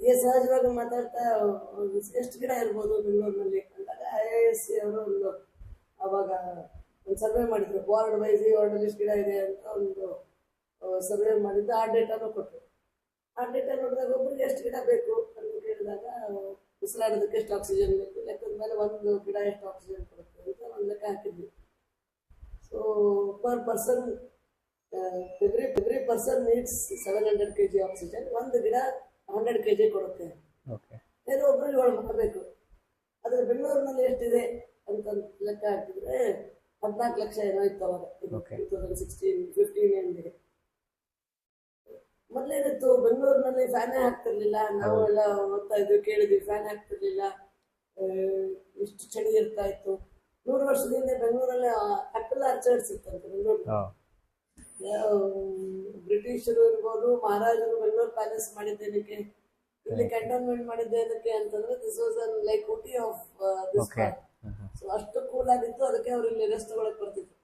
ಹೀಗೆ ಸಹಜವಾಗಿ ಮಾತಾಡ್ತಾ ಎಷ್ಟು ಗಿಡ ಇರ್ಬೋದು ಬೆಂಗಳೂರಿನಲ್ಲಿ ಅಂದಾಗ IISc ಅವರು ಒಂದು ಅವಾಗ ಒಂದು ಸರ್ವೆ ಮಾಡಿದ್ರು, ವಾರ್ಡ್ ವೈಸ್ ಈ ವಾರ್ಡಲ್ಲಿ ಎಷ್ಟು ಗಿಡ ಇದೆ ಅಂತ ಒಂದು ಸರ್ವೆ ಮಾಡಿದ್ದು. ಆ ಡೇಟಾನು ಕೊಟ್ಟರು. ಆ ಡೇಟಾ ನೋಡಿದಾಗ ಒಬ್ಬರಿಗೆ ಎಷ್ಟು ಗಿಡ ಬೇಕು ಅಂತ ಕೇಳಿದಾಗ ಉಸಿರಾಡೋದಕ್ಕೆ ಎಷ್ಟು ಆಕ್ಸಿಜನ್ ಬೇಕು ಲೆಕ್ಕದ ಮೇಲೆ ಒಂದು ಗಿಡ ಎಷ್ಟು ಆಕ್ಸಿಜನ್ ಕೊಡುತ್ತೆ ಅಂತ ಒಂದು ಲೆಕ್ಕ ಹಾಕಿದ್ವಿ. So per person every person needs 700 kg oxygen. ಒಂದು ಗಿಡ 100 kg ಕೊಡುತ್ತೆ. ಬೇರೆ ಒಬ್ಬರಿಗೆ ಮಾಡಬೇಕು. ಆದರೆ ಬೆಂಗಳೂರಿನಲ್ಲಿ ಎಷ್ಟಿದೆ ಅಂತ ಲೆಕ್ಕ ಹಾಕಿದ್ರೆ 14 ಲಕ್ಷ ಏನೋ ಇತ್ತು ಅವಾಗ, 2016-15 ಎಂದಿಗೆ. ಮೊದಲೇನಿತ್ತು, ಬೆಂಗಳೂರಿನಲ್ಲಿ ಫ್ಯಾನೇ ಹಾಕ್ತಿರ್ಲಿಲ್ಲ. ನಾವು ಎಲ್ಲ ಓದ್ತಾ ಇದ್ವಿ, ಕೇಳಿದ್ವಿ, ಫ್ಯಾನ್ ಹಾಕ್ತಿರ್ಲಿಲ್ಲ, ಇಷ್ಟು ಚಳಿ ಇರ್ತಾ ಇತ್ತು. 100 ವರ್ಷದಿಂದ ಬೆಂಗಳೂರಲ್ಲಿ ಆಪಲ್ ಆರ್ಚರ್ಡ್ಸ್ ಇತ್ತಂತೆ ಬೆಂಗಳೂರು. ಬ್ರಿಟಿಷರು ಇರ್ಬೋದು, ಮಹಾರಾಜರು ಬೆಂಗಳೂರು ಪ್ಯಾಲೇಸ್ ಮಾಡಿದ್ದೇನಕ್ಕೆ, ಇಲ್ಲಿ ಕಂಟೋನ್ಮೆಂಟ್ ಮಾಡಿದ್ದೇನಕ್ಕೆ ಅಂತಂದ್ರೆ this was like Ooty of this. So ಅಷ್ಟು ಕೂಲ್ ಆಗಿತ್ತು, ಅದಕ್ಕೆ ಅವ್ರು ಇಲ್ಲಿ ರೆಸ್ಟ್ ತಗೊಳಕ್ ಬರ್ತಿದ್ರು.